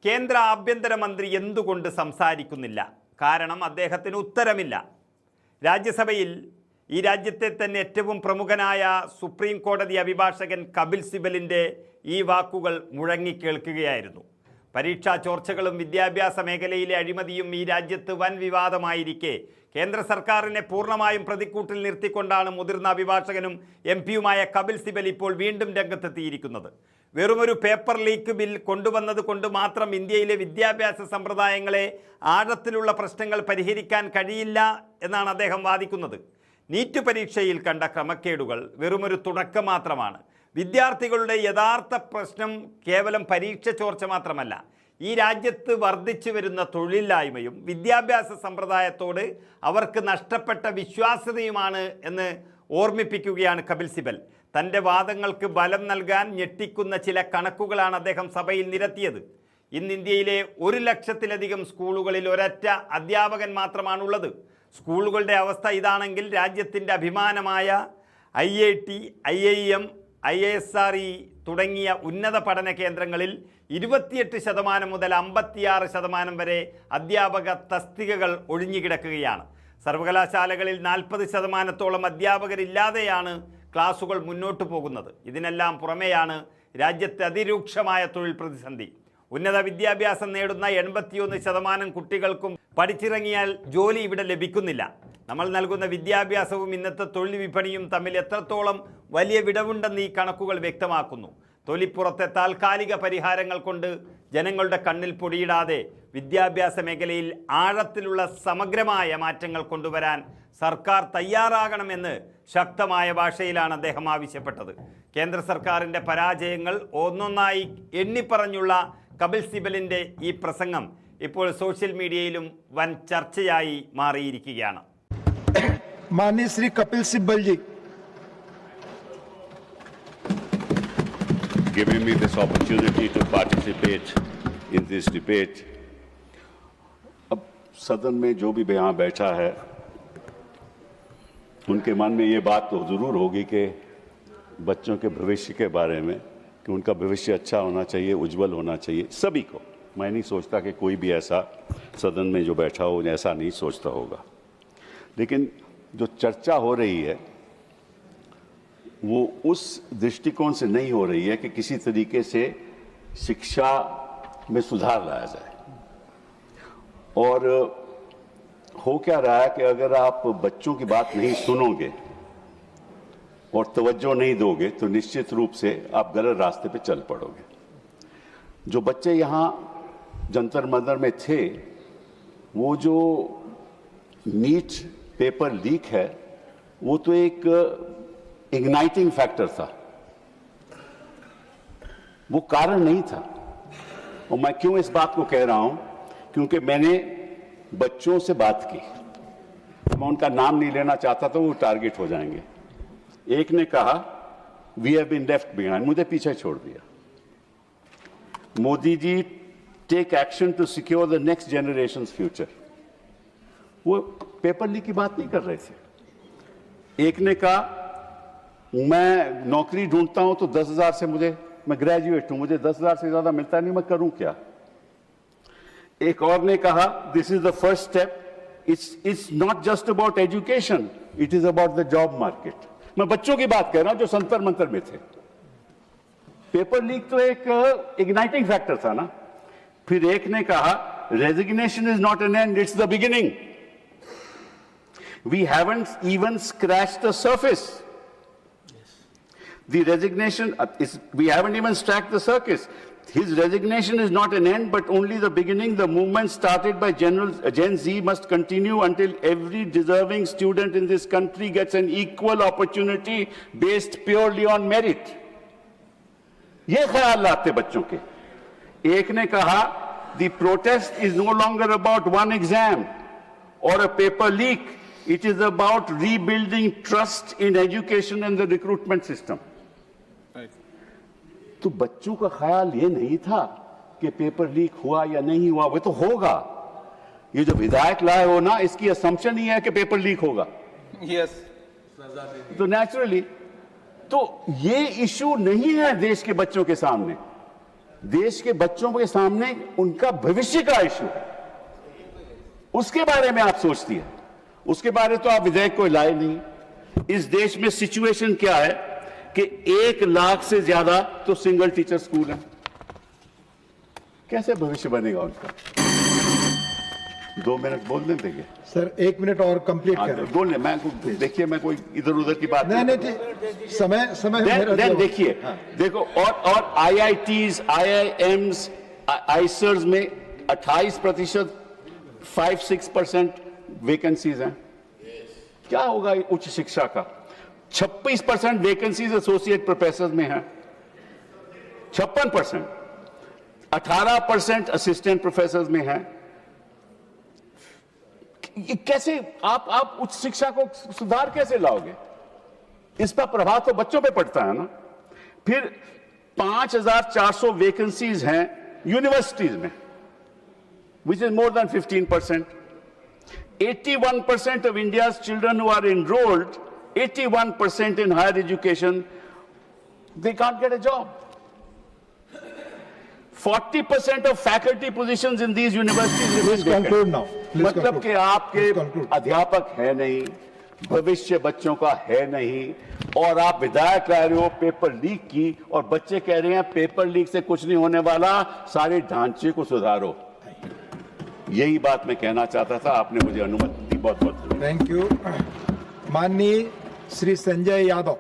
കേന്ദ്ര ആഭ്യന്തരമന്ത്രി എന്തുകൊണ്ട് സംസാരിക്കുന്നില്ല? കാരണം അദ്ദേഹത്തിന് ഉത്തരമില്ല. രാജ്യസഭയിൽ ഈ രാജ്യത്തെ തന്നെ ഏറ്റവും പ്രമുഖനായ സുപ്രീം കോടതി അഭിഭാഷകൻ കപിൽ സിബലിൻ്റെ ഈ വാക്കുകൾ മുഴങ്ങിക്കേൾക്കുകയായിരുന്നു. പരീക്ഷാ ചോർച്ചകളും വിദ്യാഭ്യാസ മേഖലയിലെ അഴിമതിയും ഈ രാജ്യത്ത് വൻ വിവാദമായിരിക്കെ കേന്ദ്ര സർക്കാരിനെ പൂർണ്ണമായും പ്രതിക്കൂട്ടിൽ നിർത്തിക്കൊണ്ടാണ് മുതിർന്ന അഭിഭാഷകനും MP-യുമായ കപിൽ സിബൽ ഇപ്പോൾ വീണ്ടും രംഗത്തെത്തിയിരിക്കുന്നത്. വെറുമൊരു പേപ്പർ ലീക്ക് ബിൽ കൊണ്ടുവന്നത് കൊണ്ട് മാത്രം ഇന്ത്യയിലെ വിദ്യാഭ്യാസ സമ്പ്രദായങ്ങളെ ആഴത്തിലുള്ള പ്രശ്നങ്ങൾ പരിഹരിക്കാൻ കഴിയില്ല എന്നാണ് അദ്ദേഹം വാദിക്കുന്നത്. നീറ്റ് പരീക്ഷയിൽ കണ്ട ക്രമക്കേടുകൾ വെറുമൊരു തുടക്കം മാത്രമാണ്. വിദ്യാർത്ഥികളുടെ യഥാർത്ഥ പ്രശ്നം കേവലം പരീക്ഷ ചോർച്ച മാത്രമല്ല, ഈ രാജ്യത്ത് വർദ്ധിച്ചു വരുന്ന തൊഴിലില്ലായ്മയും വിദ്യാഭ്യാസ സമ്പ്രദായത്തോട് അവർക്ക് നഷ്ടപ്പെട്ട വിശ്വാസ്യതയുമാണ് എന്ന് ഓർമ്മിപ്പിക്കുകയാണ് കപിൽ സിബൽ. തൻ്റെ വാദങ്ങൾക്ക് ബലം നൽകാൻ ഞെട്ടിക്കുന്ന ചില കണക്കുകളാണ് അദ്ദേഹം സഭയിൽ നിരത്തിയത്. ഇന്ന് ഇന്ത്യയിലെ 1 ലക്ഷത്തിലധികം സ്കൂളുകളിൽ ഒരൊറ്റ അധ്യാപകൻ മാത്രമാണുള്ളത്. സ്കൂളുകളുടെ അവസ്ഥ ഇതാണെങ്കിൽ രാജ്യത്തിൻ്റെ അഭിമാനമായ IIT, IIM, IISRE തുടങ്ങിയ ഉന്നത പഠന കേന്ദ്രങ്ങളിൽ 28% മുതൽ 56% വരെ അധ്യാപക തസ്തികകൾ ഒഴിഞ്ഞുകിടക്കുകയാണ്. സർവകലാശാലകളിൽ 40%-ഓളം അധ്യാപകരില്ലാതെയാണ് ക്ലാസുകൾ മുന്നോട്ട് പോകുന്നത്. ഇതിനെല്ലാം പുറമെയാണ് രാജ്യത്തെ അതിരൂക്ഷമായ തൊഴിൽ പ്രതിസന്ധി. ഉന്നത വിദ്യാഭ്യാസം നേടുന്ന 81% കുട്ടികൾക്കും പഠിച്ചിറങ്ങിയാൽ ജോലി ഇവിടെ ലഭിക്കുന്നില്ല. നമ്മൾ നൽകുന്ന വിദ്യാഭ്യാസവും ഇന്നത്തെ തൊഴിൽ വിപണിയും തമ്മിൽ എത്രത്തോളം വലിയ വിടവുണ്ടെന്ന് ഈ കണക്കുകൾ വ്യക്തമാക്കുന്നു. തൊലിപ്പുറത്തെ താൽക്കാലിക പരിഹാരങ്ങൾ കൊണ്ട് ജനങ്ങളുടെ കണ്ണിൽ പൊടിയിടാതെ വിദ്യാഭ്യാസ മേഖലയിൽ ആഴത്തിലുള്ള സമഗ്രമായ മാറ്റങ്ങൾ കൊണ്ടുവരാൻ സർക്കാർ തയ്യാറാകണമെന്ന് ശക്തമായ ഭാഷയിലാണ് അദ്ദേഹം ആവശ്യപ്പെട്ടത്. കേന്ദ്ര സർക്കാരിൻ്റെ പരാജയങ്ങൾ ഒന്നൊന്നായി എണ്ണിപ്പറഞ്ഞുള്ള കപിൽ സിബലിൻ്റെ ഈ പ്രസംഗം ഇപ്പോൾ സോഷ്യൽ മീഡിയയിലും വൻ ചർച്ചയായി മാറിയിരിക്കുകയാണ്. माननीय श्री कपिल सिब्बल जी, giving me this opportunity to participate in this debate. अब सदन में जो भी यहाँ बैठा है उनके मन में ये बात तो जरूर होगी कि बच्चों के भविष्य के बारे में, कि उनका भविष्य अच्छा होना चाहिए, उज्जवल होना चाहिए सभी को। मैं नहीं सोचता कि कोई भी ऐसा सदन में जो बैठा हो ऐसा नहीं सोचता होगा, लेकिन जो चर्चा हो रही है वो उस दृष्टिकोण से नहीं हो रही है कि किसी तरीके से शिक्षा में सुधार लाया जाए। और हो क्या रहा है कि अगर आप बच्चों की बात नहीं सुनोगे और तवज्जो नहीं दोगे तो निश्चित रूप से आप गलत रास्ते पे चल पड़ोगे। जो बच्चे यहाँ जंतर मंतर में थे, वो जो नीट पेपर लीक है वो तो एक इग्नाइटिंग फैक्टर था, वो कारण नहीं था। और मैं क्यों इस बात को कह रहा हूं, क्योंकि मैंने बच्चों से बात की, मैं उनका नाम नहीं लेना चाहता था, वो टारगेट हो जाएंगे। एक ने कहा we have been left behind, मुझे पीछे छोड़ दिया। Modi ji take action to secure the next generations future, वो पेपर लीक की बात नहीं कर रहे थे। एक ने कहा मैं नौकरी ढूंढता हूं तो 10,000 से मैं ग्रेजुएट हूं, मुझे 10,000 से ज्यादा मिलता नहीं, मैं करूं क्या। एक और ने कहा this is the first step, it's not just about education, it is about the job market. मैं बच्चों की बात कर रहा हूं जो संतर मंतर में थे। पेपर लीक तो एक इग्नाइटिंग फैक्टर था ना। फिर एक ने कहा resignation is not an and, it's the beginning. We haven't even scratched the surface. The resignation we haven't even scratched the surface. His resignation is not an end, but only the beginning. The movement started by Gen Z must continue until every deserving student in this country gets an equal opportunity based purely on merit. ये ख्याल लाते बच्चों के। एक ने कहा the protest is no longer about one exam or a paper leak. It is about rebuilding trust in education and the recruitment system. तो बच्चों का ख्याल ये नहीं था कि पेपर लीक हुआ या नहीं हुआ, वो तो होगा। ये जो विधायक लाए हो ना, इसकी असम्पशन ही है कि पेपर लीक होगा। यस, तो नेचुरली तो ये इशू नहीं है देश के बच्चों के सामने। देश के बच्चों के सामने उनका भविष्य का इश्यू है, उसके बारे में आप सोचती है। उसके बारे तो आप विधेयक को लाए नहीं। इस देश में सिचुएशन क्या है कि 1 लाख से ज्यादा तो सिंगल टीचर स्कूल है, कैसे भविष्य बनेगा उनका? 2 मिनट बोलने देंगे सर, 1 मिनट और कंप्लीट करें। बोलने मैं देखिए, मैं कोई इधर उधर की बात नहीं, समय मेरा देन देखिए, देखो और IITs, IIMs, आइसर्स में 28%, 5-6% वैकेंसीज हैं। क्या होगा उच्च शिक्षा का? 26% वैकेंसीज एसोसिएट प्रोफेसर में है, 56%, 18% असिस्टेंट प्रोफेसर में है। कैसे आप उच्च शिक्षा को सुधार कैसे लाओगे? इसका प्रभाव तो बच्चों पे पड़ता है ना। फिर 5400 वैकेंसीज हैं यूनिवर्सिटीज में, which is more than 15%. 81% of India's children who are enrolled, 81% in higher education, they can't get a job. 40% of faculty positions in these universities remain Please conclude now. Please मतलब conclude. कि आपके Please conclude. अध्यापक है नहीं, भविष्य बच्चों का है नहीं, और आप विधायक कह रहे हो पेपर लीक की, और बच्चे कह रहे हैं पेपर लीक से कुछ नहीं होने वाला, सारे ढांचे को सुधारो। यही बात मैं कहना चाहता था, आपने मुझे अनुमति दी। बहुत बहुत थैंक यू। माननीय श्री संजय यादव।